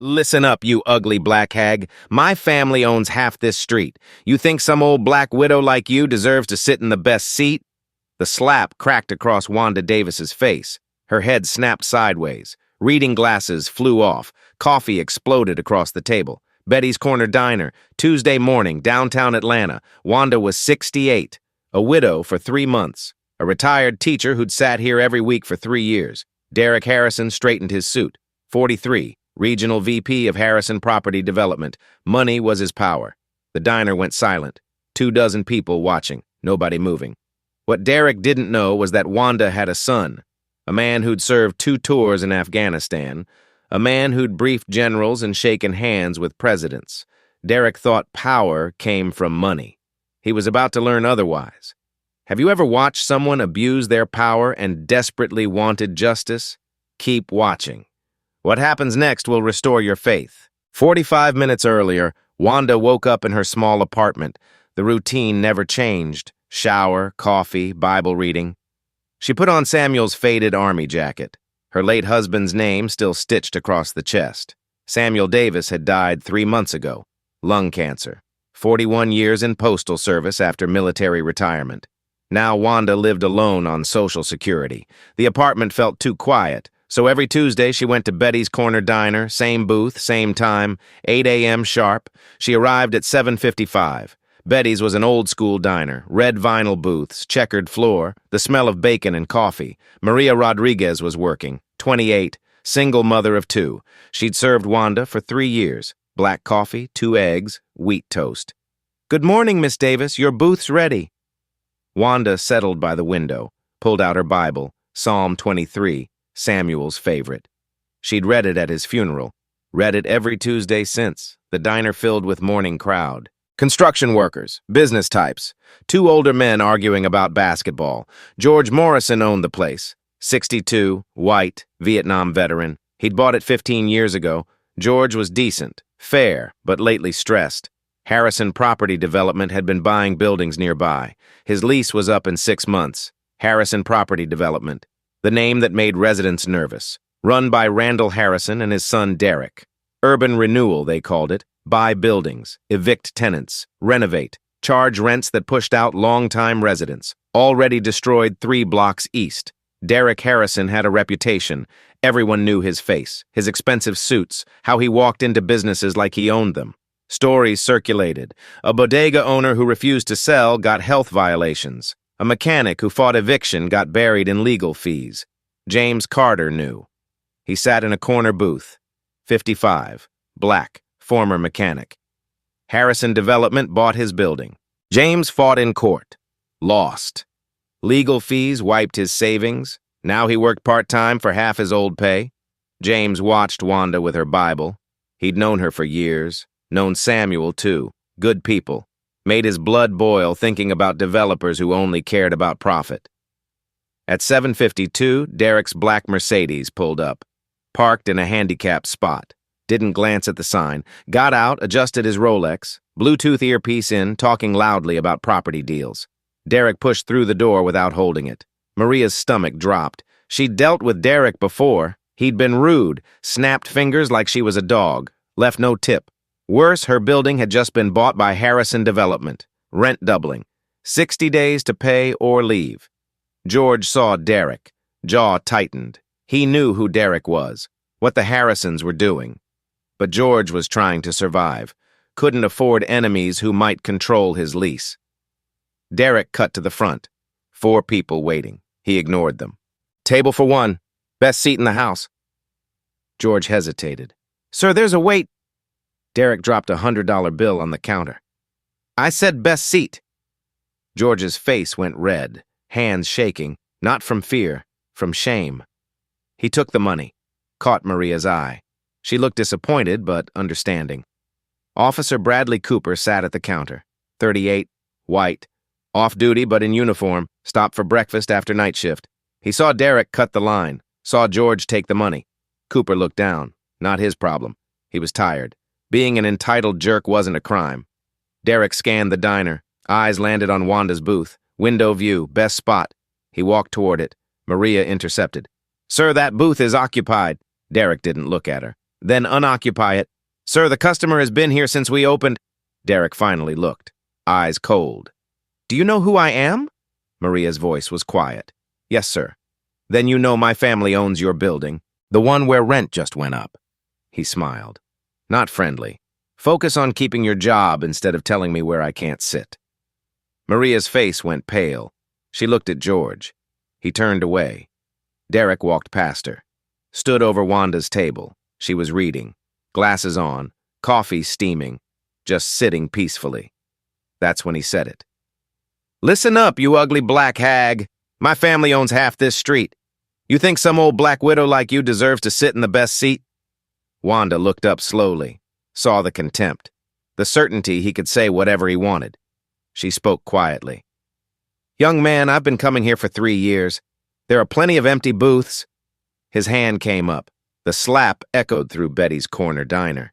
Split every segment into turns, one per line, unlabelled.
Listen up, you ugly black hag. My family owns half this street. You think some old black widow like you deserves to sit in the best seat? The slap cracked across Wanda Davis's face. Her head snapped sideways. Reading glasses flew off. Coffee exploded across the table. Betty's Corner Diner, Tuesday morning, downtown Atlanta. Wanda was 68, a widow for 3 months, a retired teacher who'd sat here every week for 3 years. Derek Harrison straightened his suit. 43, regional VP of Harrison Property Development. Money was his power. The diner went silent. 24 people watching, nobody moving. What Derek didn't know was that Wanda had a son, a man who'd served 2 tours in Afghanistan, a man who'd briefed generals and shaken hands with presidents. Derek thought power came from money. He was about to learn otherwise. Have you ever watched someone abuse their power and desperately wanted justice? Keep watching. What happens next will restore your faith. 45 minutes earlier, Wanda woke up in her small apartment. The routine never changed. Shower, coffee, Bible reading. She put on Samuel's faded army jacket. Her late husband's name still stitched across the chest. Samuel Davis had died 3 months ago. Lung cancer. 41 years in postal service after military retirement. Now Wanda lived alone on Social Security. The apartment felt too quiet, so every Tuesday she went to Betty's Corner Diner, same booth, same time, 8 a.m. sharp. She arrived at 7:55. Betty's was an old-school diner, red vinyl booths, checkered floor, the smell of bacon and coffee. Maria Rodriguez was working, 28, single mother of 2. She'd served Wanda for 3 years. Black coffee, 2 eggs, wheat toast. "Good morning, Miss Davis. Your booth's ready." Wanda settled by the window, pulled out her Bible, Psalm 23, Samuel's favorite. She'd read it at his funeral, read it every Tuesday since, the diner filled with mourning crowd. Construction workers, business types, 2 older men arguing about basketball. George Morrison owned the place. 62, white, Vietnam veteran. He'd bought it 15 years ago. George was decent, fair, but lately stressed. Harrison Property Development had been buying buildings nearby. His lease was up in 6 months. Harrison Property Development, the name that made residents nervous. Run by Randall Harrison and his son Derek. Urban renewal, they called it. Buy buildings, evict tenants, renovate, charge rents that pushed out long-time residents. Already destroyed 3 blocks east. Derek Harrison had a reputation. Everyone knew his face, his expensive suits, how he walked into businesses like he owned them. Stories circulated. A bodega owner who refused to sell got health violations. A mechanic who fought eviction got buried in legal fees. James Carter knew. He sat in a corner booth. 55, black, former mechanic. Harrison Development bought his building. James fought in court. Lost. Legal fees wiped his savings. Now he worked part-time for half his old pay. James watched Wanda with her Bible. He'd known her for years. Known Samuel, too. Good people. Made his blood boil thinking about developers who only cared about profit. At 7:52, Derek's black Mercedes pulled up. Parked in a handicapped spot. Didn't glance at the sign. Got out, adjusted his Rolex. Bluetooth earpiece in, talking loudly about property deals. Derek pushed through the door without holding it. Maria's stomach dropped. She'd dealt with Derek before. He'd been rude, snapped fingers like she was a dog, left no tip. Worse, her building had just been bought by Harrison Development. Rent doubling. 60 days to pay or leave. George saw Derek. Jaw tightened. He knew who Derek was, what the Harrisons were doing. But George was trying to survive. Couldn't afford enemies who might control his lease. Derek cut to the front. 4 people waiting. He ignored them. "Table for 1. Best seat in the house." George hesitated. "Sir, there's a wait." Derek dropped a $100 bill on the counter. "I said best seat." George's face went red, hands shaking, not from fear, from shame. He took the money, caught Maria's eye. She looked disappointed but understanding. Officer Bradley Cooper sat at the counter. 38, white, off-duty but in uniform, stopped for breakfast after night shift. He saw Derek cut the line, saw George take the money. Cooper looked down. Not his problem. He was tired. Being an entitled jerk wasn't a crime. Derek scanned the diner. Eyes landed on Wanda's booth. Window view, best spot. He walked toward it. Maria intercepted. "Sir, that booth is occupied." Derek didn't look at her. Then unoccupy it. Sir, the customer has been here since we opened. Derek finally looked, eyes cold. Do you know who I am? Maria's voice was quiet. Yes, sir. Then you know my family owns your building, the one where rent just went up. He smiled. Not friendly. Focus on keeping your job instead of telling me where I can't sit. Maria's face went pale. She looked at George. He turned away. Derek walked past her, stood over Wanda's table. She was reading, glasses on, coffee steaming, just sitting peacefully. That's when he said it. Listen up, you ugly black hag. My family owns half this street. You think some old black widow like you deserves to sit in the best seat? Wanda looked up slowly, saw the contempt, the certainty he could say whatever he wanted. She spoke quietly. Young man, I've been coming here for 3 years. There are plenty of empty booths. His hand came up. The slap echoed through Betty's corner diner.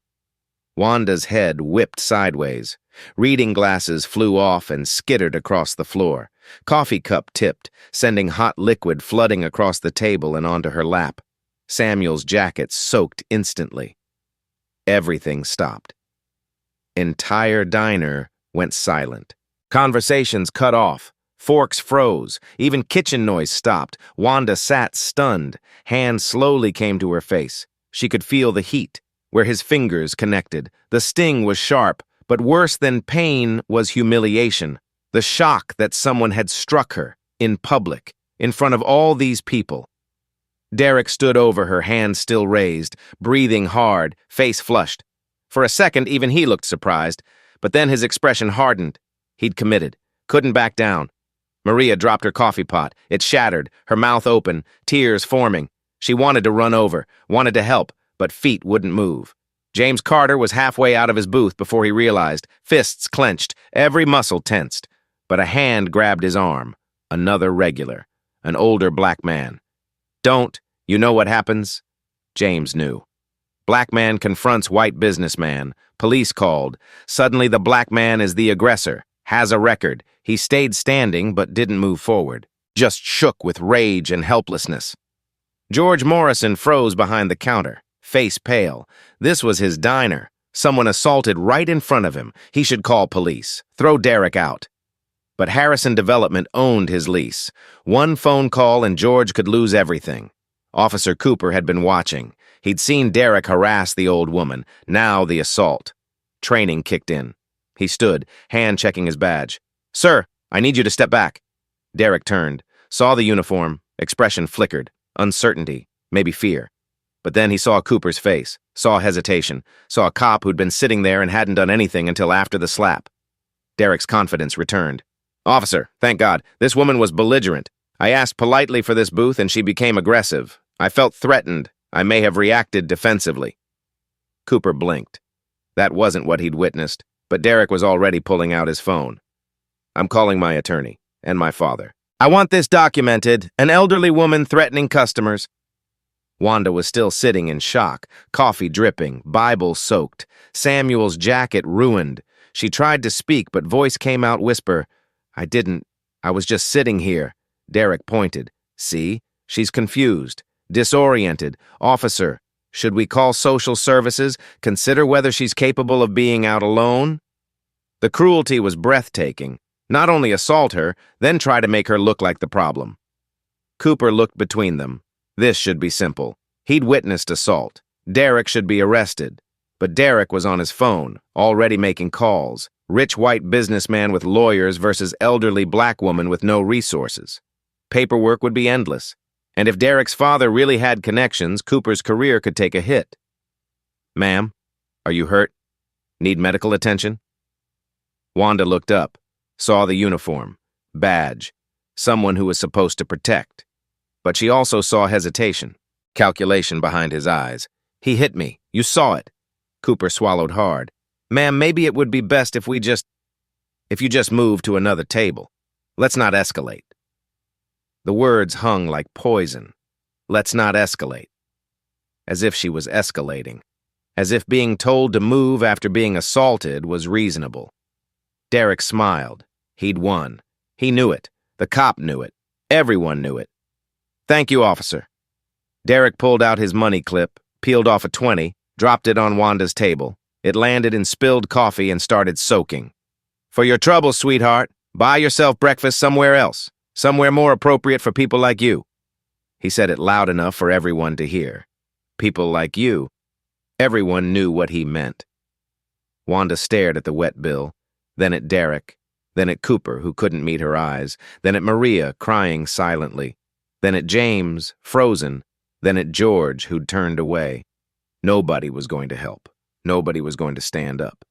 Wanda's head whipped sideways. Reading glasses flew off and skittered across the floor. Coffee cup tipped, sending hot liquid flooding across the table and onto her lap. Samuel's jacket soaked instantly. Everything stopped. Entire diner went silent. Conversations cut off. Forks froze. Even kitchen noise stopped. Wanda sat stunned. Hands slowly came to her face. She could feel the heat, where his fingers connected. The sting was sharp, but worse than pain was humiliation. The shock that someone had struck her, in public, in front of all these people. Derek stood over her, hands still raised, breathing hard, face flushed. For a second, even he looked surprised, but then his expression hardened. He'd committed, couldn't back down. Maria dropped her coffee pot. It shattered, her mouth open, tears forming. She wanted to run over, wanted to help, but feet wouldn't move. James Carter was halfway out of his booth before he realized, fists clenched, every muscle tensed. But a hand grabbed his arm. Another regular, an older black man. Don't, you know what happens? James knew. Black man confronts white businessman. Police called. Suddenly the black man is the aggressor, has a record. He stayed standing but didn't move forward, just shook with rage and helplessness. George Morrison froze behind the counter, face pale. This was his diner. Someone assaulted right in front of him. He should call police, throw Derek out. But Harrison Development owned his lease. One phone call and George could lose everything. Officer Cooper had been watching. He'd seen Derek harass the old woman, now the assault. Training kicked in. He stood, hand checking his badge. Sir, I need you to step back. Derek turned, saw the uniform, expression flickered, uncertainty, maybe fear. But then he saw Cooper's face, saw hesitation, saw a cop who'd been sitting there and hadn't done anything until after the slap. Derek's confidence returned. Officer, thank God, this woman was belligerent. I asked politely for this booth and she became aggressive. I felt threatened. I may have reacted defensively. Cooper blinked. That wasn't what he'd witnessed, but Derek was already pulling out his phone. I'm calling my attorney and my father. I want this documented. An elderly woman threatening customers. Wanda was still sitting in shock, coffee dripping, Bible soaked, Samuel's jacket ruined. She tried to speak, but voice came out whisper. I was just sitting here. Derek pointed. See? She's confused, disoriented. Officer, should we call social services? Consider whether she's capable of being out alone? The cruelty was breathtaking. Not only assault her, then try to make her look like the problem. Cooper looked between them. This should be simple. He'd witnessed assault. Derek should be arrested. But Derek was on his phone, already making calls. Rich white businessman with lawyers versus elderly black woman with no resources. Paperwork would be endless. And if Derek's father really had connections, Cooper's career could take a hit. Ma'am, are you hurt? Need medical attention? Wanda looked up, saw the uniform, badge, someone who was supposed to protect. But she also saw hesitation, calculation behind his eyes. He hit me. You saw it. Cooper swallowed hard. Ma'am, maybe it would be best if you just move to another table. Let's not escalate. The words hung like poison. Let's not escalate. As if she was escalating. As if being told to move after being assaulted was reasonable. Derek smiled. He'd won. He knew it. The cop knew it. Everyone knew it. Thank you, officer. Derek pulled out his money clip, peeled off a 20, dropped it on Wanda's table. It landed in spilled coffee and started soaking. "For your trouble, sweetheart, buy yourself breakfast somewhere else, somewhere more appropriate for people like you." He said it loud enough for everyone to hear. People like you. Everyone knew what he meant. Wanda stared at the wet bill, then at Derek, then at Cooper, who couldn't meet her eyes, then at Maria, crying silently, then at James, frozen, then at George, who'd turned away. Nobody was going to help. Nobody was going to stand up.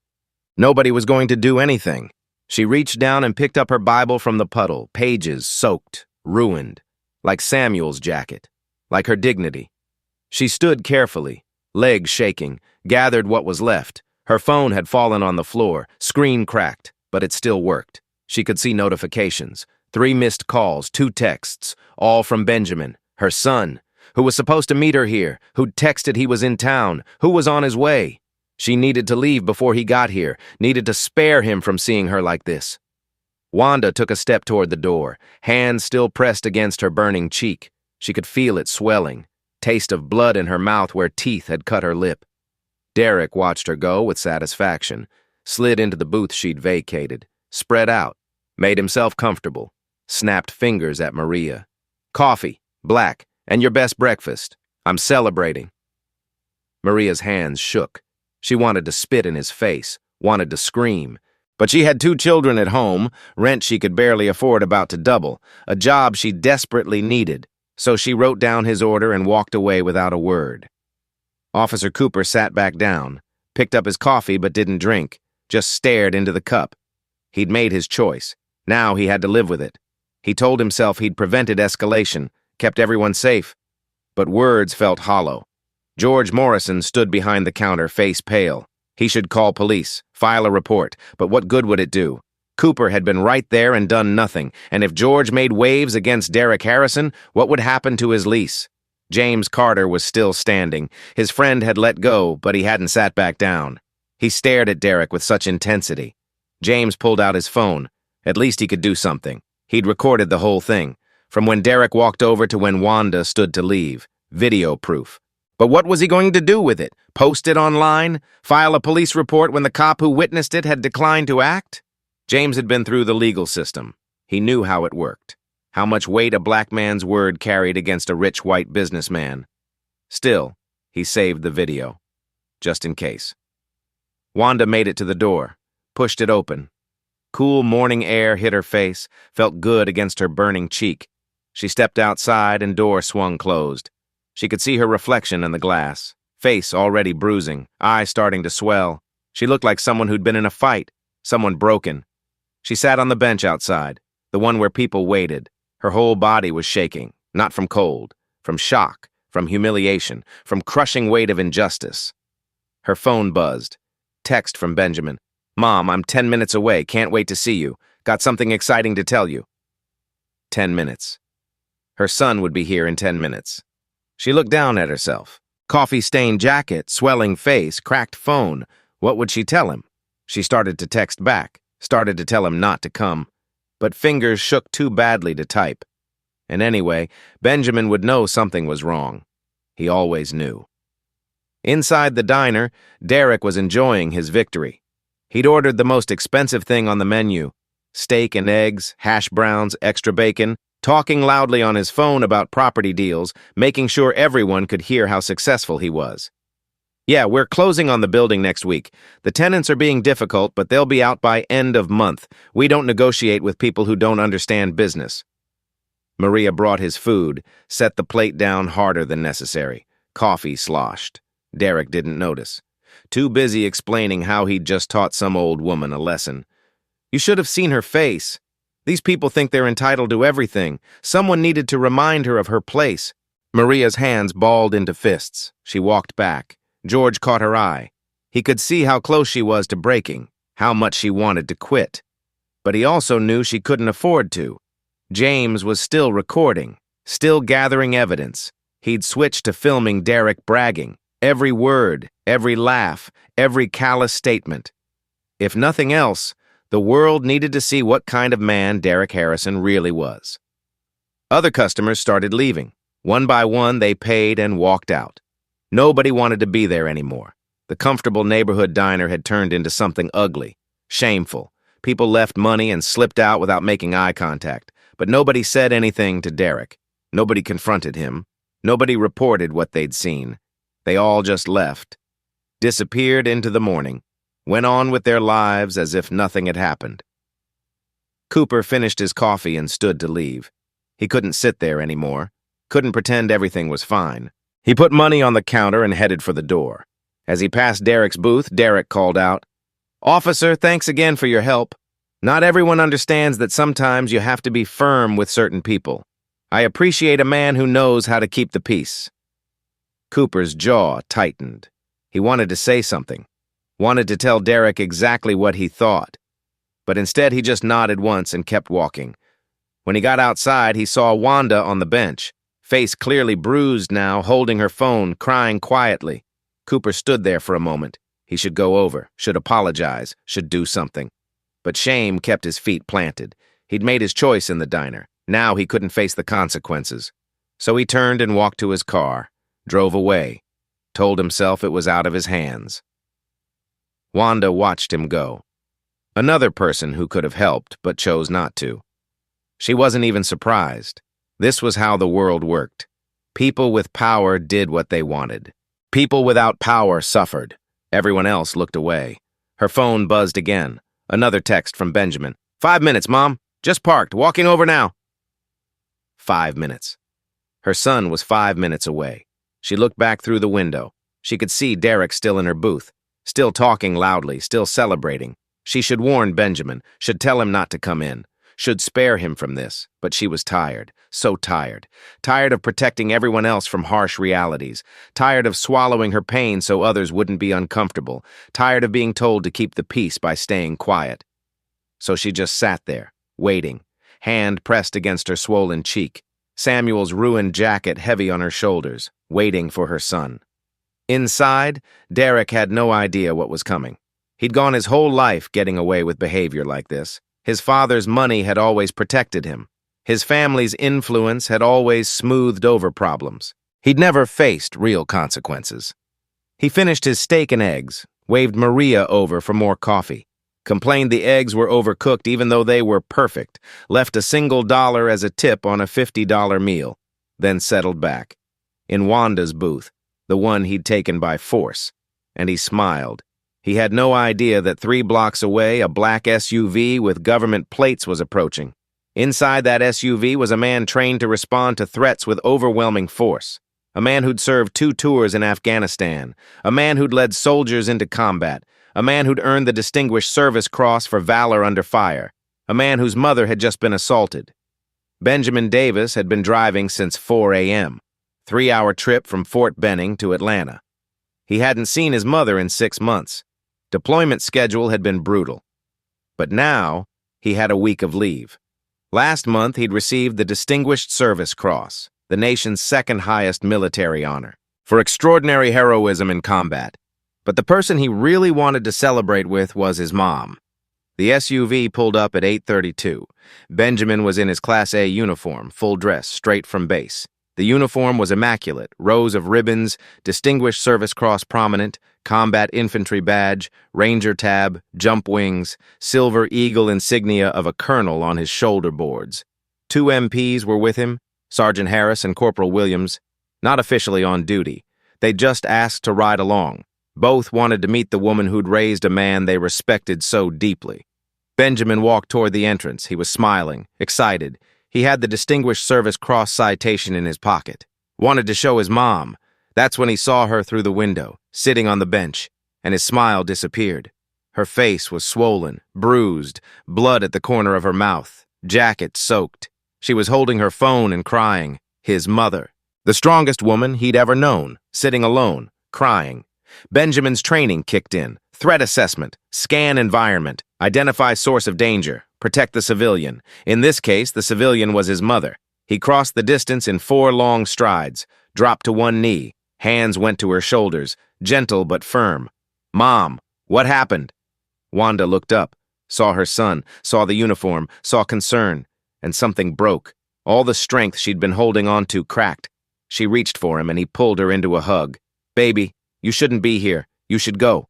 Nobody was going to do anything. She reached down and picked up her Bible from the puddle, pages soaked, ruined, like Samuel's jacket, like her dignity. She stood carefully, legs shaking, gathered what was left. Her phone had fallen on the floor, screen cracked, but it still worked. She could see notifications, 3 missed calls, 2 texts, all from Benjamin, her son, who was supposed to meet her here, who'd texted he was in town, who was on his way. She needed to leave before he got here, needed to spare him from seeing her like this. Wanda took a step toward the door, hands still pressed against her burning cheek. She could feel it swelling, taste of blood in her mouth where teeth had cut her lip. Derek watched her go with satisfaction, slid into the booth she'd vacated, spread out, made himself comfortable, snapped fingers at Maria. "Coffee, black, and your best breakfast. I'm celebrating." Maria's hands shook. She wanted to spit in his face, wanted to scream. But she had 2 children at home, rent she could barely afford about to double, a job she desperately needed, so she wrote down his order and walked away without a word. Officer Cooper sat back down, picked up his coffee but didn't drink, just stared into the cup. He'd made his choice. Now he had to live with it. He told himself he'd prevented escalation, kept everyone safe. But words felt hollow. George Morrison stood behind the counter, face pale. He should call police, file a report, but what good would it do? Cooper had been right there and done nothing, and if George made waves against Derek Harrison, what would happen to his lease? James Carter was still standing. His friend had let go, but he hadn't sat back down. He stared at Derek with such intensity. James pulled out his phone. At least he could do something. He'd recorded the whole thing, from when Derek walked over to when Wanda stood to leave. Video proof. But what was he going to do with it? Post it online? File a police report when the cop who witnessed it had declined to act? James had been through the legal system. He knew how it worked, how much weight a black man's word carried against a rich white businessman. Still, he saved the video, just in case. Wanda made it to the door, pushed it open. Cool morning air hit her face, felt good against her burning cheek. She stepped outside and door swung closed. She could see her reflection in the glass, face already bruising, eyes starting to swell. She looked like someone who'd been in a fight, someone broken. She sat on the bench outside, the one where people waited. Her whole body was shaking, not from cold, from shock, from humiliation, from crushing weight of injustice. Her phone buzzed. Text from Benjamin. "Mom, I'm 10 minutes away, can't wait to see you. Got something exciting to tell you." 10 minutes. Her son would be here in 10 minutes. She looked down at herself. Coffee-stained jacket, swelling face, cracked phone. What would she tell him? She started to text back, started to tell him not to come. But fingers shook too badly to type. And anyway, Benjamin would know something was wrong. He always knew. Inside the diner, Derek was enjoying his victory. He'd ordered the most expensive thing on the menu. Steak and eggs, hash browns, extra bacon, talking loudly on his phone about property deals, making sure everyone could hear how successful he was. "Yeah, we're closing on the building next week. The tenants are being difficult, but they'll be out by end of month. We don't negotiate with people who don't understand business." Maria brought his food, set the plate down harder than necessary. Coffee sloshed. Derek didn't notice. Too busy explaining how he'd just taught some old woman a lesson. "You should have seen her face. These people think they're entitled to everything. Someone needed to remind her of her place." Maria's hands balled into fists. She walked back. George caught her eye. He could see how close she was to breaking, how much she wanted to quit. But he also knew she couldn't afford to. James was still recording, still gathering evidence. He'd switched to filming Derek bragging. Every word, every laugh, every callous statement. If nothing else, the world needed to see what kind of man Derek Harrison really was. Other customers started leaving. One by one, they paid and walked out. Nobody wanted to be there anymore. The comfortable neighborhood diner had turned into something ugly, shameful. People left money and slipped out without making eye contact, but nobody said anything to Derek. Nobody confronted him. Nobody reported what they'd seen. They all just left, disappeared into the morning, went on with their lives as if nothing had happened. Cooper finished his coffee and stood to leave. He couldn't sit there anymore, couldn't pretend everything was fine. He put money on the counter and headed for the door. As he passed Derek's booth, Derek called out, "Officer, thanks again for your help. Not everyone understands that sometimes you have to be firm with certain people. I appreciate a man who knows how to keep the peace." Cooper's jaw tightened. He wanted to say something, wanted to tell Derek exactly what he thought. But instead he just nodded once and kept walking. When he got outside, he saw Wanda on the bench, face clearly bruised now, holding her phone, crying quietly. Cooper stood there for a moment. He should go over, should apologize, should do something. But shame kept his feet planted. He'd made his choice in the diner. Now he couldn't face the consequences. So he turned and walked to his car, drove away, told himself it was out of his hands. Wanda watched him go. Another person who could have helped, but chose not to. She wasn't even surprised. This was how the world worked. People with power did what they wanted. People without power suffered. Everyone else looked away. Her phone buzzed again. Another text from Benjamin. 5 minutes, Mom. Just parked. Walking over now. 5 minutes. Her son was 5 minutes away. She looked back through the window. She could see Derek still in her booth, still talking loudly, still celebrating. She should warn Benjamin, should tell him not to come in, should spare him from this. But she was tired, so tired. Tired of protecting everyone else from harsh realities. Tired of swallowing her pain so others wouldn't be uncomfortable. Tired of being told to keep the peace by staying quiet. So she just sat there, waiting, hand pressed against her swollen cheek, Samuel's ruined jacket heavy on her shoulders, waiting for her son. Inside, Derek had no idea what was coming. He'd gone his whole life getting away with behavior like this. His father's money had always protected him. His family's influence had always smoothed over problems. He'd never faced real consequences. He finished his steak and eggs, waved Maria over for more coffee, complained the eggs were overcooked even though they were perfect, left a single dollar as a tip on a $50 meal, then settled back. In Wanda's booth, the one he'd taken by force, and he smiled. He had no idea that 3 blocks away, a black SUV with government plates was approaching. Inside that SUV was a man trained to respond to threats with overwhelming force. A man who'd served 2 tours in Afghanistan. A man who'd led soldiers into combat. A man who'd earned the Distinguished Service Cross for valor under fire. A man whose mother had just been assaulted. Benjamin Davis had been driving since 4 a.m., 3-hour trip from Fort Benning to Atlanta. He hadn't seen his mother in 6 months. Deployment schedule had been brutal. But now, he had a week of leave. Last month, he'd received the Distinguished Service Cross, the nation's second highest military honor, for extraordinary heroism in combat. But the person he really wanted to celebrate with was his mom. The SUV pulled up at 8:32. Benjamin was in his Class A uniform, full dress, straight from base. The uniform was immaculate, rows of ribbons, Distinguished Service Cross prominent, combat infantry badge, ranger tab, jump wings, silver eagle insignia of a colonel on his shoulder boards. 2 MPs were with him, Sergeant Harris and Corporal Williams, not officially on duty. They'd just asked to ride along. Both wanted to meet the woman who'd raised a man they respected so deeply. Benjamin walked toward the entrance. He was smiling, excited. He had the Distinguished Service Cross citation in his pocket. Wanted to show his mom. That's when he saw her through the window, sitting on the bench, and his smile disappeared. Her face was swollen, bruised, blood at the corner of her mouth, jacket soaked. She was holding her phone and crying. His mother. The strongest woman he'd ever known, sitting alone, crying. Benjamin's training kicked in. Threat assessment, scan environment, identify source of danger, protect the civilian. In this case, the civilian was his mother. He crossed the distance in 4 long strides, dropped to one knee. Hands went to her shoulders, gentle but firm. "Mom, what happened?" Wanda looked up, saw her son, saw the uniform, saw concern, and something broke. All the strength she'd been holding on to cracked. She reached for him and he pulled her into a hug. "Baby, you shouldn't be here. You should go.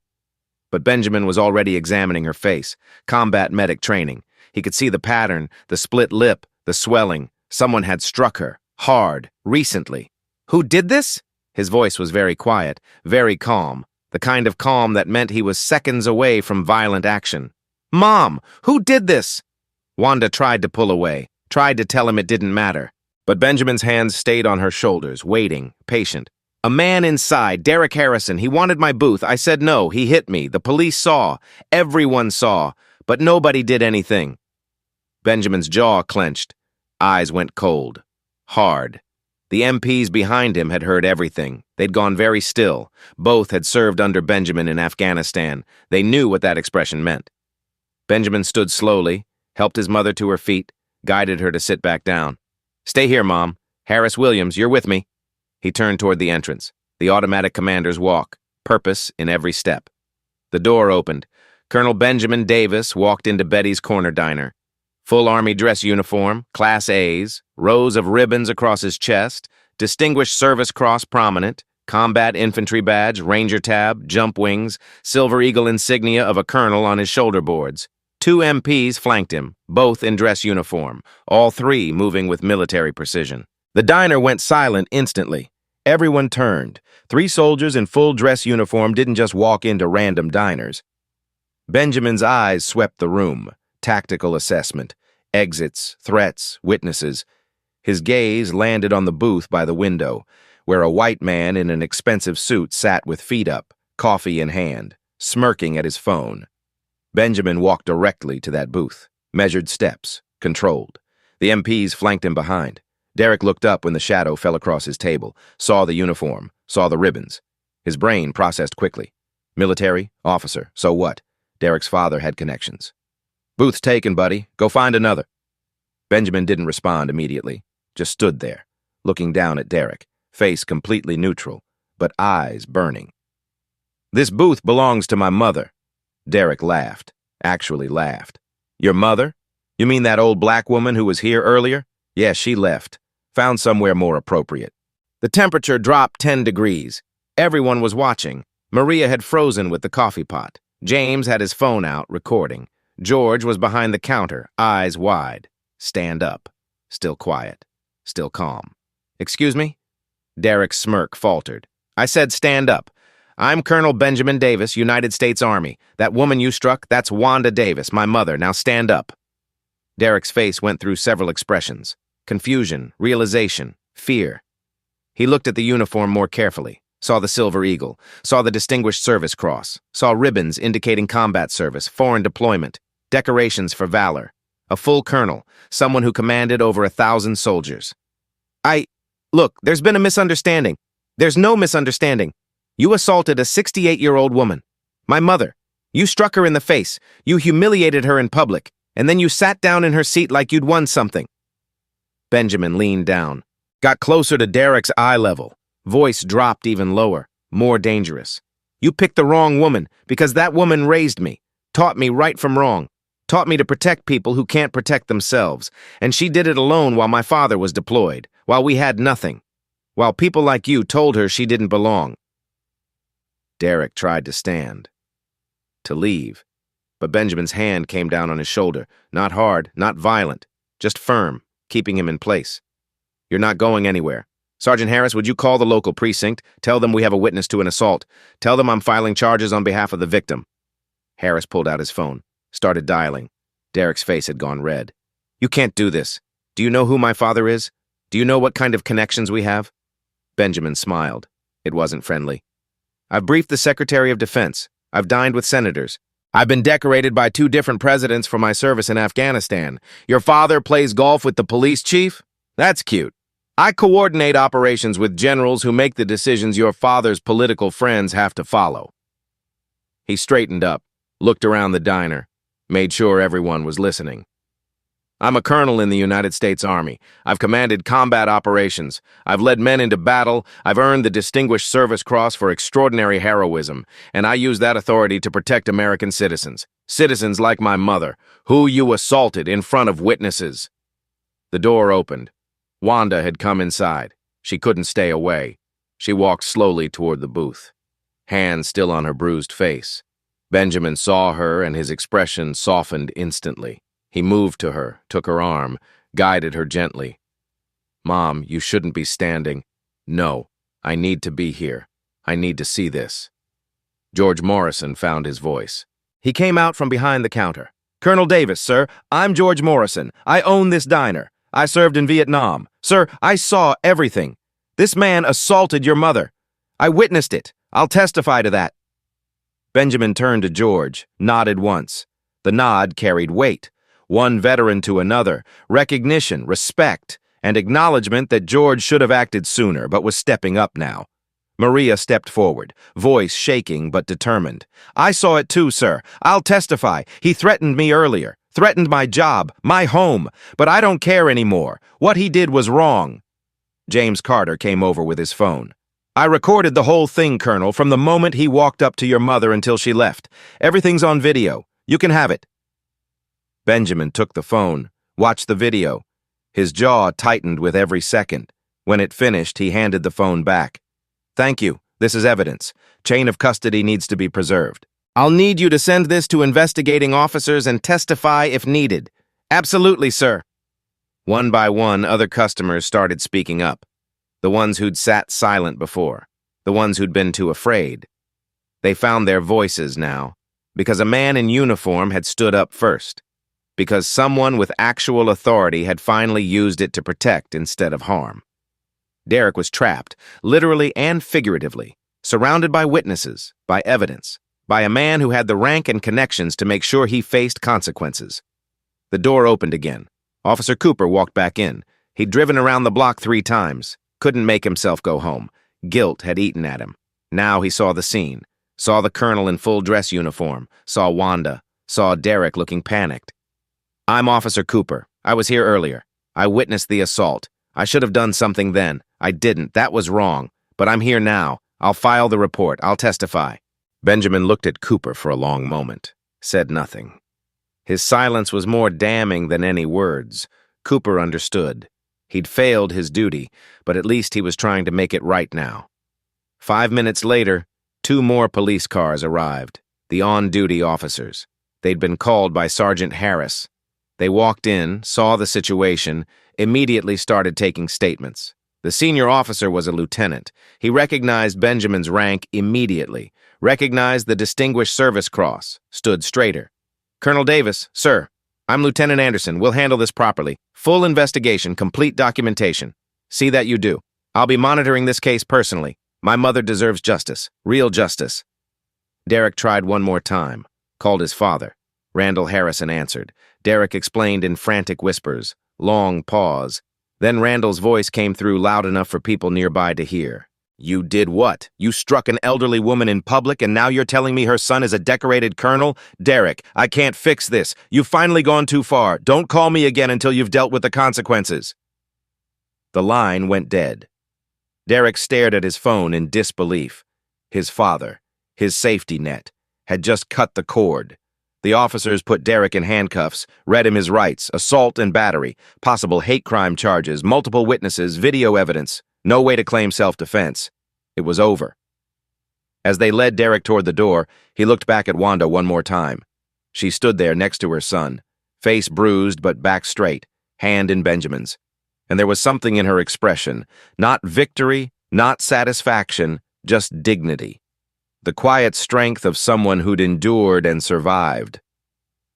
But Benjamin was already examining her face. Combat medic training. He could see the pattern, the split lip, the swelling. Someone had struck her. Hard. Recently. Who did this? His voice was very quiet, very calm. The kind of calm that meant he was seconds away from violent action. Mom! Who did this? Wanda tried to pull away, tried to tell him it didn't matter. But Benjamin's hands stayed on her shoulders, waiting, patient. A man inside, Derek Harrison, he wanted my booth. I said no, he hit me. The police saw. Everyone saw. But nobody did anything. Benjamin's jaw clenched. Eyes went cold. Hard. The MPs behind him had heard everything. They'd gone very still. Both had served under Benjamin in Afghanistan. They knew what that expression meant. Benjamin stood slowly, helped his mother to her feet, guided her to sit back down. Stay here, Mom. Harris Williams, you're with me. He turned toward the entrance, the automatic commander's walk, purpose in every step. The door opened. Colonel Benjamin Davis walked into Betty's Corner Diner. Full Army dress uniform, Class A's, rows of ribbons across his chest, Distinguished Service Cross prominent, combat infantry badge, Ranger tab, jump wings, Silver Eagle insignia of a colonel on his shoulder boards. 2 MPs flanked him, both in dress uniform, all 3 moving with military precision. The diner went silent instantly. Everyone turned. 3 soldiers in full dress uniform didn't just walk into random diners. Benjamin's eyes swept the room. Tactical assessment. Exits, threats, witnesses. His gaze landed on the booth by the window, where a white man in an expensive suit sat with feet up, coffee in hand, smirking at his phone. Benjamin walked directly to that booth, measured steps, controlled. The MPs flanked him behind. Derek looked up when the shadow fell across his table, saw the uniform, saw the ribbons. His brain processed quickly. Military, officer, so what? Derek's father had connections. Booth's taken, buddy. Go find another. Benjamin didn't respond immediately, just stood there, looking down at Derek, face completely neutral, but eyes burning. This booth belongs to my mother. Derek laughed, actually laughed. Your mother? You mean that old black woman who was here earlier? Yes, she left. Found somewhere more appropriate. The temperature dropped 10 degrees. Everyone was watching. Maria had frozen with the coffee pot. James had his phone out, recording. George was behind the counter, eyes wide. Stand up. Still quiet. Still calm. Excuse me? Derek's smirk faltered. I said stand up. I'm Colonel Benjamin Davis, United States Army. That woman you struck, that's Wanda Davis, my mother. Now stand up. Derek's face went through several expressions. Confusion, realization, fear. He looked at the uniform more carefully, saw the Silver Eagle, saw the Distinguished Service Cross, saw ribbons indicating combat service, foreign deployment, decorations for valor. A full colonel, someone who commanded over 1,000 soldiers. Look, there's been a misunderstanding. There's no misunderstanding. You assaulted a 68-year-old woman. My mother. You struck her in the face. You humiliated her in public. And then you sat down in her seat like you'd won something. Benjamin leaned down, got closer to Derek's eye level. Voice dropped even lower, more dangerous. You picked the wrong woman because that woman raised me, taught me right from wrong, taught me to protect people who can't protect themselves. And she did it alone while my father was deployed, while we had nothing, while people like you told her she didn't belong. Derek tried to stand, to leave. But Benjamin's hand came down on his shoulder, not hard, not violent, just firm, keeping him in place. You're not going anywhere. Sergeant Harris, would you call the local precinct? Tell them we have a witness to an assault. Tell them I'm filing charges on behalf of the victim. Harris pulled out his phone, started dialing. Derek's face had gone red. You can't do this. Do you know who my father is? Do you know what kind of connections we have? Benjamin smiled. It wasn't friendly. I've briefed the Secretary of Defense. I've dined with senators. I've been decorated by 2 different presidents for my service in Afghanistan. Your father plays golf with the police chief? That's cute. I coordinate operations with generals who make the decisions your father's political friends have to follow. He straightened up, looked around the diner, made sure everyone was listening. I'm a colonel in the United States Army. I've commanded combat operations. I've led men into battle. I've earned the Distinguished Service Cross for extraordinary heroism, and I use that authority to protect American citizens. Citizens like my mother, who you assaulted in front of witnesses. The door opened. Wanda had come inside. She couldn't stay away. She walked slowly toward the booth. hand still on her bruised face. Benjamin saw her, and his expression softened instantly. He moved to her, took her arm, guided her gently. "Mom, you shouldn't be standing." "No, I need to be here. I need to see this." George Morrison found his voice. He came out from behind the counter. "Colonel Davis, sir, I'm George Morrison. I own this diner. I served in Vietnam. Sir, I saw everything. This man assaulted your mother. I witnessed it. I'll testify to that." Benjamin turned to George, nodded once. The nod carried weight. One veteran to another, recognition, respect, and acknowledgement that George should have acted sooner, but was stepping up now. Maria stepped forward, voice shaking but determined. "I saw it too, sir. I'll testify. He threatened me earlier, threatened my job, my home, but I don't care anymore. What he did was wrong." James Carter came over with his phone. "I recorded the whole thing, Colonel, from the moment he walked up to your mother until she left. Everything's on video. You can have it." Benjamin took the phone, watched the video. His jaw tightened with every second. When it finished, he handed the phone back. "Thank you. This is evidence. Chain of custody needs to be preserved. I'll need you to send this to investigating officers and testify if needed." "Absolutely, sir." One by one, other customers started speaking up. The ones who'd sat silent before. The ones who'd been too afraid. They found their voices now, because a man in uniform had stood up first. Because someone with actual authority had finally used it to protect instead of harm. Derek was trapped, literally and figuratively, surrounded by witnesses, by evidence, by a man who had the rank and connections to make sure he faced consequences. The door opened again. Officer Cooper walked back in. He'd driven around the block 3 times, couldn't make himself go home. Guilt had eaten at him. Now he saw the scene, saw the colonel in full dress uniform, saw Wanda, saw Derek looking panicked. "I'm Officer Cooper. I was here earlier. I witnessed the assault. I should have done something then. I didn't. That was wrong. But I'm here now. I'll file the report. I'll testify." Benjamin looked at Cooper for a long moment, said nothing. His silence was more damning than any words. Cooper understood. He'd failed his duty, but at least he was trying to make it right now. 5 minutes later, 2 more police cars arrived, the on-duty officers. They'd been called by Sergeant Harris. They walked in, saw the situation, immediately started taking statements. The senior officer was a lieutenant. He recognized Benjamin's rank immediately, recognized the Distinguished Service Cross, stood straighter. "Colonel Davis, sir, I'm Lieutenant Anderson. We'll handle this properly. Full investigation, complete documentation. See that you do. I'll be monitoring this case personally. My mother deserves justice, real justice." Derek tried one more time, called his father. Randall Harrison answered. Derek explained in frantic whispers. Long pause. Then Randall's voice came through loud enough for people nearby to hear. "You did what? You struck an elderly woman in public, and now you're telling me her son is a decorated colonel? Derek, I can't fix this. You've finally gone too far. Don't call me again until you've dealt with the consequences." The line went dead. Derek stared at his phone in disbelief. His father, his safety net, had just cut the cord. The officers put Derek in handcuffs, read him his rights, assault and battery, possible hate crime charges, multiple witnesses, video evidence, no way to claim self-defense. It was over. As they led Derek toward the door, he looked back at Wanda one more time. She stood there next to her son, face bruised but back straight, hand in Benjamin's. And there was something in her expression, not victory, not satisfaction, just dignity. The quiet strength of someone who'd endured and survived.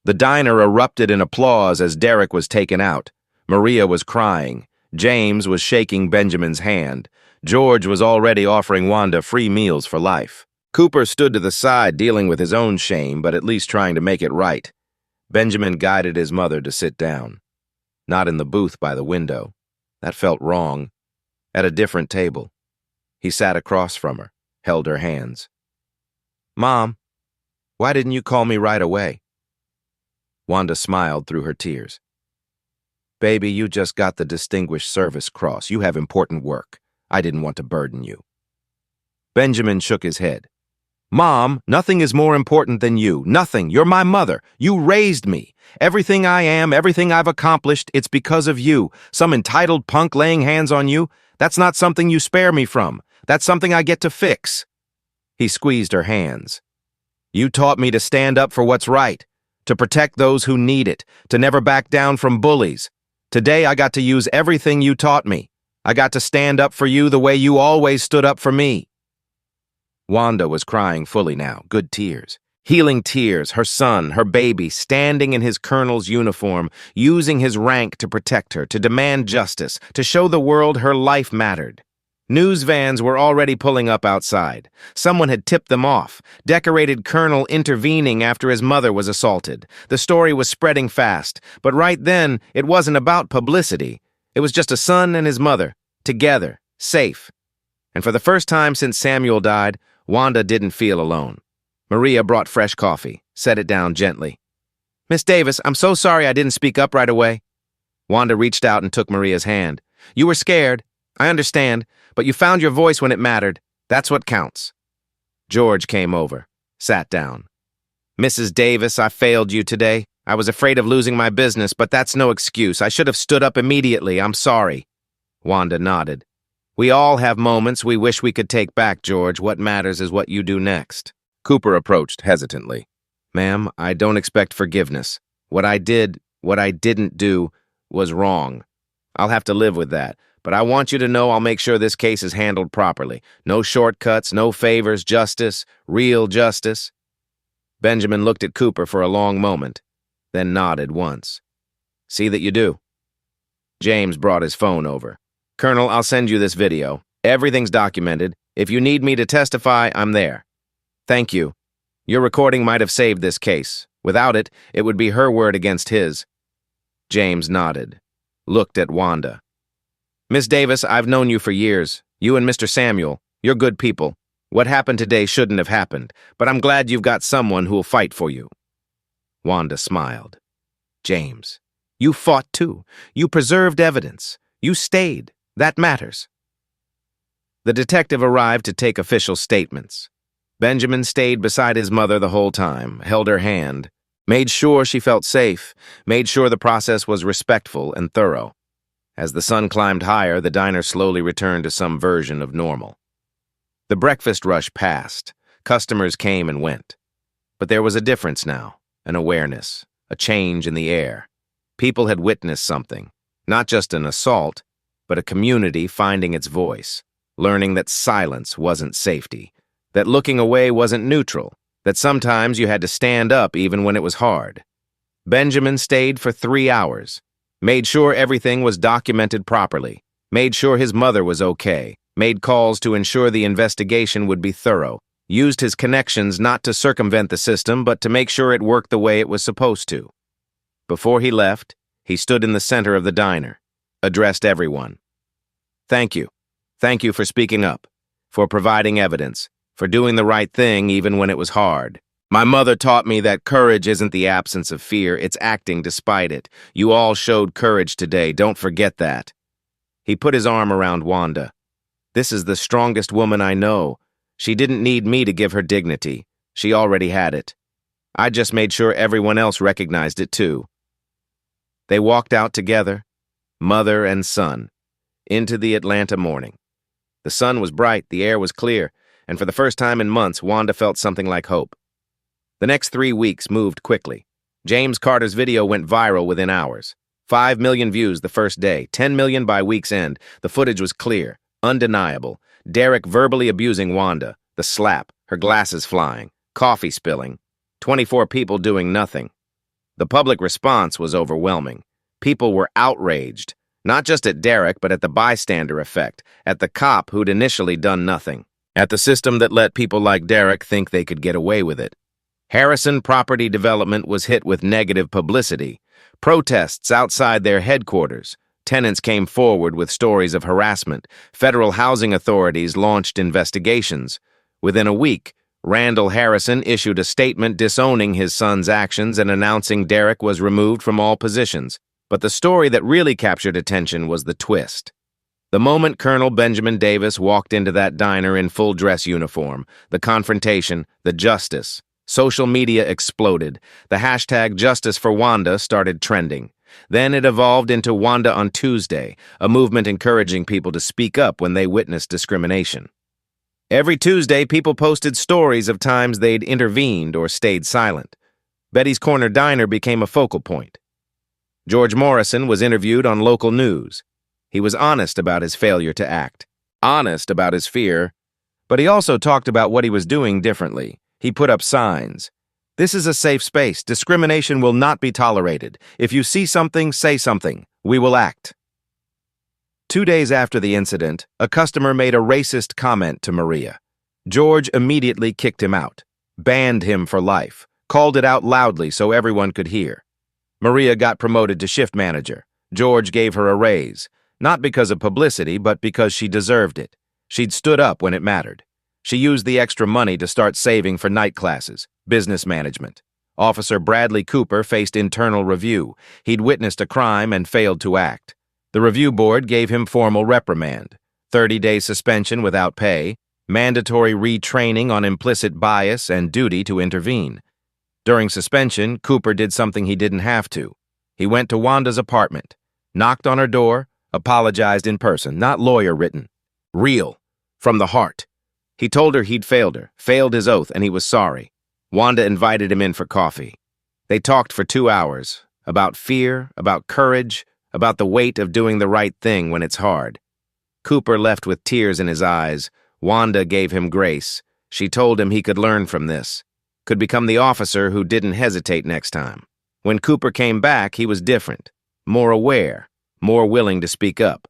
The diner erupted in applause as Derek was taken out. Maria was crying. James was shaking Benjamin's hand. George was already offering Wanda free meals for life. Cooper stood to the side dealing with his own shame, but at least trying to make it right. Benjamin guided his mother to sit down. Not in the booth by the window. That felt wrong. At a different table. He sat across from her, held her hands. "Mom, why didn't you call me right away?" Wanda smiled through her tears. "Baby, you just got the Distinguished Service Cross. You have important work. I didn't want to burden you." Benjamin shook his head. "Mom, nothing is more important than you. Nothing. You're my mother. You raised me. Everything I am, everything I've accomplished, it's because of you. Some entitled punk laying hands on you, that's not something you spare me from. That's something I get to fix." He squeezed her hands. You taught me to stand up for what's right, to protect those who need it, to never back down from bullies. Today I got to use everything you taught me. I got to stand up for you the way you always stood up for me. Wanda was crying fully now, good tears. Healing tears, her son, her baby, standing in his colonel's uniform, using his rank to protect her, to demand justice, to show the world her life mattered. News vans were already pulling up outside. Someone had tipped them off. Decorated colonel intervening after his mother was assaulted. The story was spreading fast, but right then, it wasn't about publicity. It was just a son and his mother, together, safe. And for the first time since Samuel died, Wanda didn't feel alone. Maria brought fresh coffee, set it down gently. Miss Davis, I'm so sorry I didn't speak up right away. Wanda reached out and took Maria's hand. You were scared. I understand, but you found your voice when it mattered. That's what counts. George came over, sat down. Mrs. Davis, I failed you today. I was afraid of losing my business, but that's no excuse. I should have stood up immediately. I'm sorry. Wanda nodded. We all have moments we wish we could take back, George. What matters is what you do next. Cooper approached hesitantly. Ma'am, I don't expect forgiveness. What I didn't do, was wrong. I'll have to live with that, but I want you to know I'll make sure this case is handled properly. No shortcuts, no favors, justice, real justice. Benjamin looked at Cooper for a long moment, then nodded once. See that you do. James brought his phone over. Colonel, I'll send you this video. Everything's documented. If you need me to testify, I'm there. Thank you. Your recording might have saved this case. Without it, it would be her word against his. James nodded, looked at Wanda. Miss Davis, I've known you for years. You and Mr. Samuel, you're good people. What happened today shouldn't have happened, but I'm glad you've got someone who'll fight for you. Wanda smiled. James, you fought too. You preserved evidence. You stayed. That matters. The detective arrived to take official statements. Benjamin stayed beside his mother the whole time, held her hand, made sure she felt safe, made sure the process was respectful and thorough. As the sun climbed higher, the diner slowly returned to some version of normal. The breakfast rush passed. Customers came and went. But there was a difference now, an awareness, a change in the air. People had witnessed something, not just an assault, but a community finding its voice, learning that silence wasn't safety, that looking away wasn't neutral, that sometimes you had to stand up even when it was hard. Benjamin stayed for 3 hours, made sure everything was documented properly, made sure his mother was okay, made calls to ensure the investigation would be thorough, used his connections not to circumvent the system but to make sure it worked the way it was supposed to. Before he left, he stood in the center of the diner, addressed everyone. Thank you. Thank you for speaking up, for providing evidence, for doing the right thing even when it was hard. My mother taught me that courage isn't the absence of fear, it's acting despite it. You all showed courage today, don't forget that. He put his arm around Wanda. This is the strongest woman I know. She didn't need me to give her dignity. She already had it. I just made sure everyone else recognized it too. They walked out together, mother and son, into the Atlanta morning. The sun was bright, the air was clear, and for the first time in months, Wanda felt something like hope. The next 3 weeks moved quickly. James Carter's video went viral within hours. 5 million views the first day, 10 million by week's end. The footage was clear, undeniable. Derek verbally abusing Wanda, the slap, her glasses flying, coffee spilling, 24 people doing nothing. The public response was overwhelming. People were outraged, not just at Derek, but at the bystander effect, at the cop who'd initially done nothing, at the system that let people like Derek think they could get away with it. Harrison Property Development was hit with negative publicity. Protests outside their headquarters. Tenants came forward with stories of harassment. Federal housing authorities launched investigations. Within a week, Randall Harrison issued a statement disowning his son's actions and announcing Derek was removed from all positions. But the story that really captured attention was the twist. The moment Colonel Benjamin Davis walked into that diner in full dress uniform, the confrontation, the justice. Social media exploded. The hashtag Justice for Wanda started trending. Then it evolved into Wanda on Tuesday, a movement encouraging people to speak up when they witnessed discrimination. Every Tuesday, people posted stories of times they'd intervened or stayed silent. Betty's Corner Diner became a focal point. George Morrison was interviewed on local news. He was honest about his failure to act, honest about his fear, but he also talked about what he was doing differently. He put up signs. This is a safe space. Discrimination will not be tolerated. If you see something, say something. We will act. 2 days after the incident, a customer made a racist comment to Maria. George immediately kicked him out, banned him for life, called it out loudly so everyone could hear. Maria got promoted to shift manager. George gave her a raise, not because of publicity, but because she deserved it. She'd stood up when it mattered. She used the extra money to start saving for night classes, business management. Officer Bradley Cooper faced internal review. He'd witnessed a crime and failed to act. The review board gave him formal reprimand, 30-day suspension without pay, mandatory retraining on implicit bias and duty to intervene. During suspension, Cooper did something he didn't have to. He went to Wanda's apartment, knocked on her door, apologized in person, not lawyer-written. Real, from the heart. He told her he'd failed her, failed his oath, and he was sorry. Wanda invited him in for coffee. They talked for 2 hours, about fear, about courage, about the weight of doing the right thing when it's hard. Cooper left with tears in his eyes. Wanda gave him grace. She told him he could learn from this, could become the officer who didn't hesitate next time. When Cooper came back, he was different, more aware, more willing to speak up.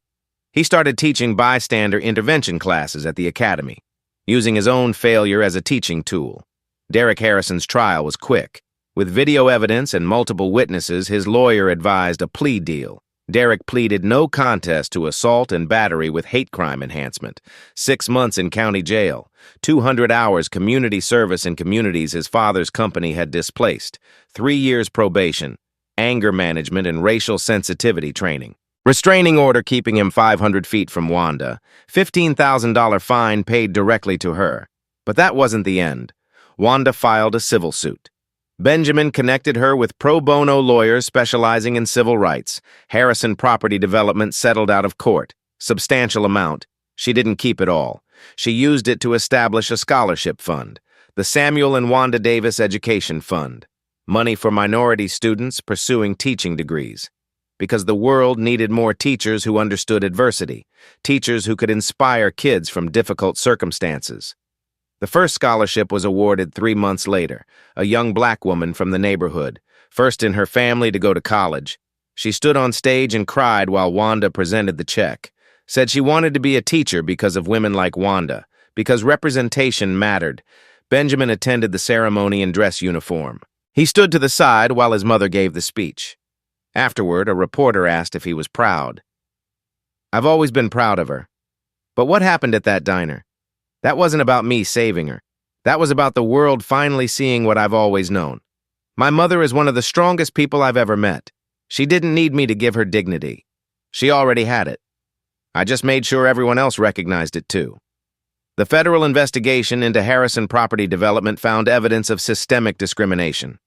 He started teaching bystander intervention classes at the academy, using his own failure as a teaching tool. Derek Harrison's trial was quick. With video evidence and multiple witnesses, his lawyer advised a plea deal. Derek pleaded no contest to assault and battery with hate crime enhancement, 6 months in county jail, 200 hours community service in communities his father's company had displaced, 3 years probation, anger management and racial sensitivity training. Restraining order keeping him 500 feet from Wanda, $15,000 fine paid directly to her. But that wasn't the end. Wanda filed a civil suit. Benjamin connected her with pro bono lawyers specializing in civil rights. Harrison Property Development settled out of court. Substantial amount. She didn't keep it all. She used it to establish a scholarship fund, the Samuel and Wanda Davis Education Fund. Money for minority students pursuing teaching degrees. Because the world needed more teachers who understood adversity, teachers who could inspire kids from difficult circumstances. The first scholarship was awarded 3 months later, a young black woman from the neighborhood, first in her family to go to college. She stood on stage and cried while Wanda presented the check, said she wanted to be a teacher because of women like Wanda, because representation mattered. Benjamin attended the ceremony in dress uniform. He stood to the side while his mother gave the speech. Afterward, a reporter asked if he was proud. "I've always been proud of her. But what happened at that diner? That wasn't about me saving her. That was about the world finally seeing what I've always known. My mother is one of the strongest people I've ever met. She didn't need me to give her dignity. She already had it. I just made sure everyone else recognized it too." The federal investigation into Harrison Property Development found evidence of systemic discrimination.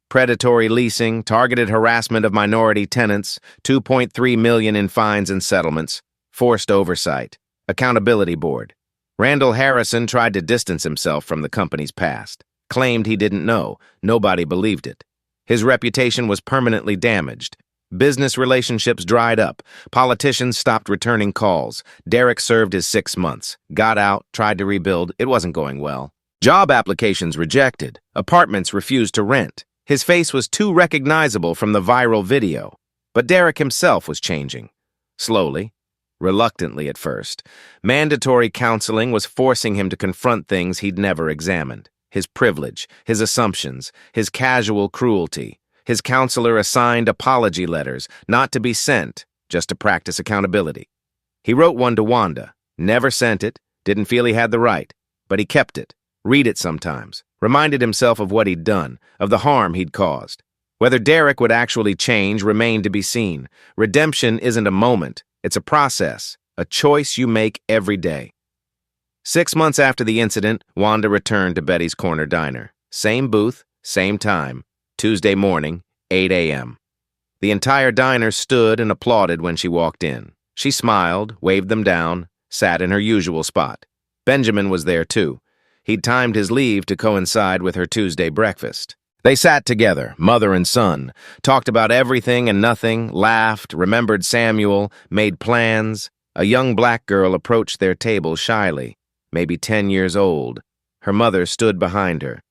Predatory leasing, targeted harassment of minority tenants, $2.3 million in fines and settlements, forced oversight, accountability board. Randall Harrison tried to distance himself from the company's past, claimed he didn't know, nobody believed it. His reputation was permanently damaged. Business relationships dried up, politicians stopped returning calls. Derek served his 6 months, got out, tried to rebuild, it wasn't going well. Job applications rejected, apartments refused to rent. His face was too recognizable from the viral video. But Derek himself was changing. Slowly. Reluctantly at first. Mandatory counseling was forcing him to confront things he'd never examined. His privilege, his assumptions, his casual cruelty. His counselor assigned apology letters, not to be sent, just to practice accountability. He wrote one to Wanda, never sent it, didn't feel he had the right, but he kept it, read it sometimes, reminded himself of what he'd done, of the harm he'd caused. Whether Derek would actually change remained to be seen. Redemption isn't a moment. It's a process, a choice you make every day. 6 months after the incident, Wanda returned to Betty's Corner Diner. Same booth, same time, Tuesday morning, 8 a.m. The entire diner stood and applauded when she walked in. She smiled, waved them down, sat in her usual spot. Benjamin was there too. He'd timed his leave to coincide with her Tuesday breakfast. They sat together, mother and son, talked about everything and nothing, laughed, remembered Samuel, made plans. A young black girl approached their table shyly, maybe 10 years old. Her mother stood behind her.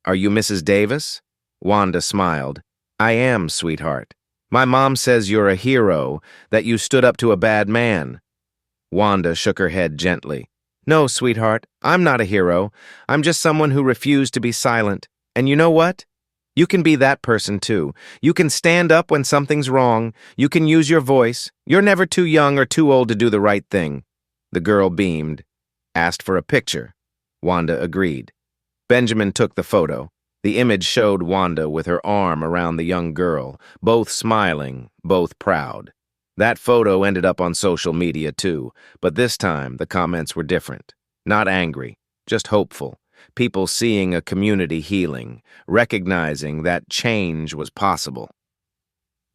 "Are you Mrs. Davis?" Wanda smiled. "I am, sweetheart. My mom says you're a hero, that you stood up to a bad man." Wanda shook her head gently. "No, sweetheart, I'm not a hero. I'm just someone who refused to be silent. And you know what? You can be that person too. You can stand up when something's wrong. You can use your voice. You're never too young or too old to do the right thing." The girl beamed. "Asked for a picture." Wanda agreed. Benjamin took the photo. The image showed Wanda with her arm around the young girl, both smiling, both proud. That photo ended up on social media too, but this time the comments were different. Not angry, just hopeful. People seeing a community healing, recognizing that change was possible.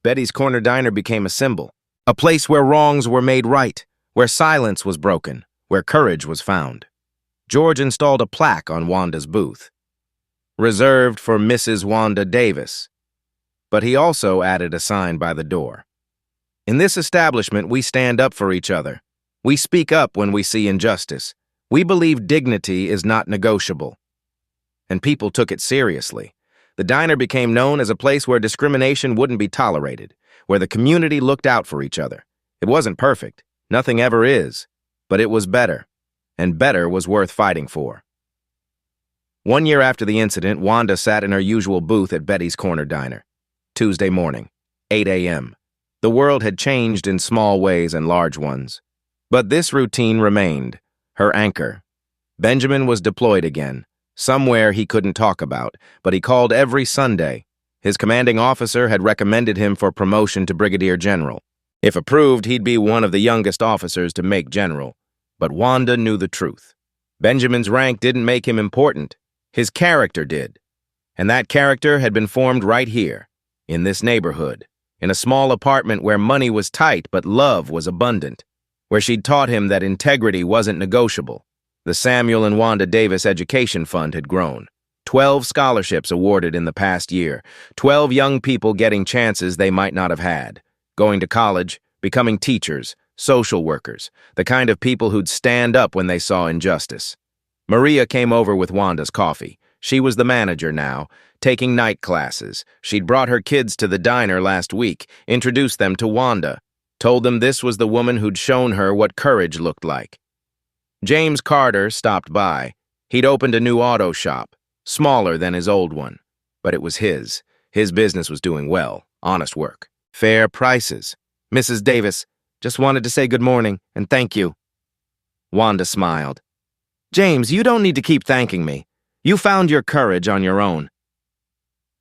Betty's Corner Diner became a symbol, a place where wrongs were made right, where silence was broken, where courage was found. George installed a plaque on Wanda's booth, reserved for Mrs. Wanda Davis, but he also added a sign by the door. "In this establishment, we stand up for each other. We speak up when we see injustice. We believe dignity is not negotiable." And people took it seriously. The diner became known as a place where discrimination wouldn't be tolerated, where the community looked out for each other. It wasn't perfect. Nothing ever is. But it was better. And better was worth fighting for. 1 year after the incident, Wanda sat in her usual booth at Betty's Corner Diner. Tuesday morning, 8 a.m. The world had changed in small ways and large ones. But this routine remained, her anchor. Benjamin was deployed again, somewhere he couldn't talk about, but he called every Sunday. His commanding officer had recommended him for promotion to brigadier general. If approved, he'd be one of the youngest officers to make general. But Wanda knew the truth. Benjamin's rank didn't make him important. His character did. And that character had been formed right here, in this neighborhood, in a small apartment where money was tight but love was abundant, where she'd taught him that integrity wasn't negotiable. The Samuel and Wanda Davis Education Fund had grown. 12 scholarships awarded in the past year, 12 young people getting chances they might not have had, going to college, becoming teachers, social workers, the kind of people who'd stand up when they saw injustice. Maria came over with Wanda's coffee. She was the manager now, taking night classes. She'd brought her kids to the diner last week, introduced them to Wanda, told them this was the woman who'd shown her what courage looked like. James Carter stopped by. He'd opened a new auto shop, smaller than his old one. But it was his. His business was doing well, honest work, fair prices. "Mrs. Davis, just wanted to say good morning and thank you." Wanda smiled. "James, you don't need to keep thanking me. You found your courage on your own."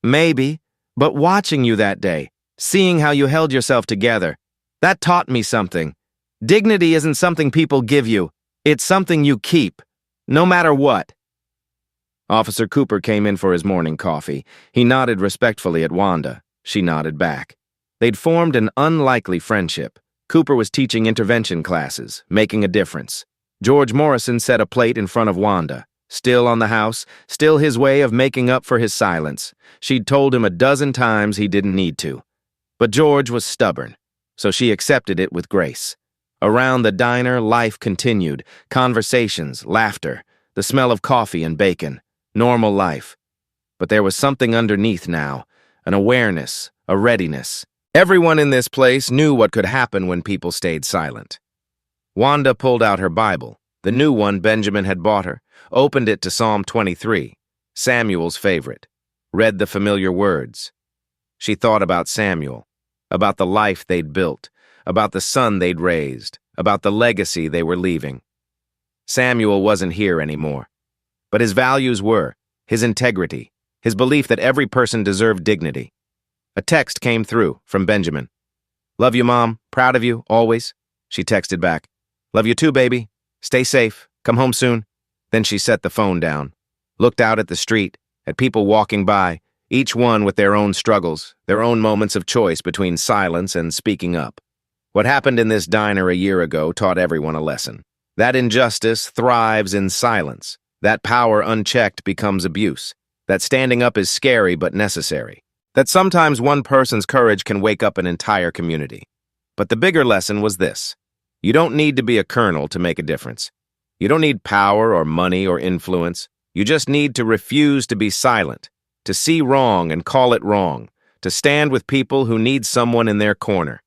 "Maybe, but watching you that day, seeing how you held yourself together, that taught me something. Dignity isn't something people give you. It's something you keep, no matter what." Officer Cooper came in for his morning coffee. He nodded respectfully at Wanda. She nodded back. They'd formed an unlikely friendship. Cooper was teaching intervention classes, making a difference. George Morrison set a plate in front of Wanda. Still on the house, still his way of making up for his silence. She'd told him a dozen times he didn't need to. But George was stubborn, so she accepted it with grace. Around the diner, life continued. Conversations, laughter, the smell of coffee and bacon. Normal life. But there was something underneath now, an awareness, a readiness. Everyone in this place knew what could happen when people stayed silent. Wanda pulled out her Bible, the new one Benjamin had bought her, opened it to Psalm 23, Samuel's favorite, read the familiar words. She thought about Samuel, about the life they'd built, about the son they'd raised, about the legacy they were leaving. Samuel wasn't here anymore, but his values were, his integrity, his belief that every person deserved dignity. A text came through from Benjamin. "Love you, Mom. Proud of you, always." She texted back. "Love you too, baby. Stay safe. Come home soon." Then she set the phone down, looked out at the street, at people walking by, each one with their own struggles, their own moments of choice between silence and speaking up. What happened in this diner a year ago taught everyone a lesson. That injustice thrives in silence. That power unchecked becomes abuse. That standing up is scary but necessary. That sometimes one person's courage can wake up an entire community. But the bigger lesson was this. You don't need to be a colonel to make a difference. You don't need power or money or influence. You just need to refuse to be silent, to see wrong and call it wrong, to stand with people who need someone in their corner.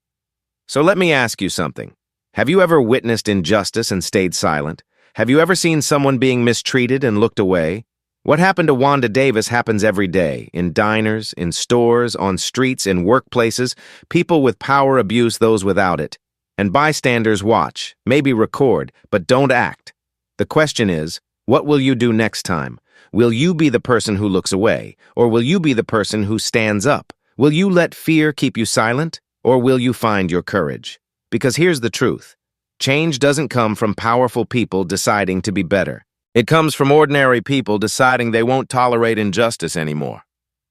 So let me ask you something. Have you ever witnessed injustice and stayed silent? Have you ever seen someone being mistreated and looked away? What happened to Wanda Davis happens every day, in diners, in stores, on streets, in workplaces. People with power abuse those without it. And bystanders watch, maybe record, but don't act. The question is, what will you do next time? Will you be the person who looks away, or will you be the person who stands up? Will you let fear keep you silent, or will you find your courage? Because here's the truth. Change doesn't come from powerful people deciding to be better. It comes from ordinary people deciding they won't tolerate injustice anymore.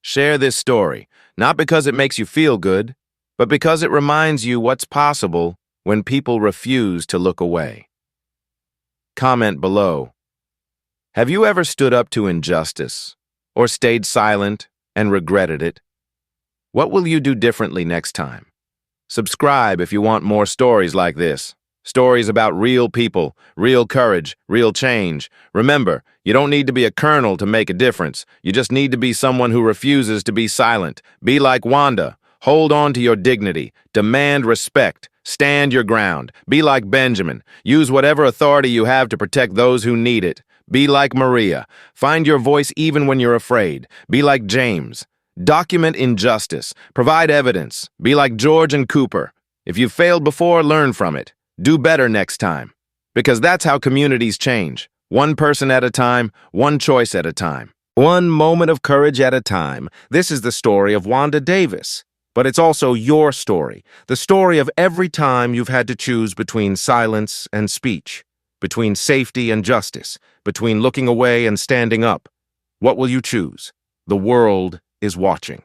Share this story, not because it makes you feel good, but because it reminds you what's possible when people refuse to look away. Comment below. Have you ever stood up to injustice, or stayed silent and regretted it? What will you do differently next time? Subscribe if you want more stories like this. Stories about real people, real courage, real change. Remember, you don't need to be a colonel to make a difference. You just need to be someone who refuses to be silent. Be like Wanda. Hold on to your dignity. Demand respect. Stand your ground. Be like Benjamin. Use whatever authority you have to protect those who need it. Be like Maria. Find your voice even when you're afraid. Be like James. Document injustice. Provide evidence. Be like George and Cooper. If you've failed before, learn from it. Do better next time. Because that's how communities change. One person at a time, one choice at a time. One moment of courage at a time. This is the story of Wanda Davis. But it's also your story. The story of every time you've had to choose between silence and speech. Between safety and justice. Between looking away and standing up. What will you choose? The world is watching.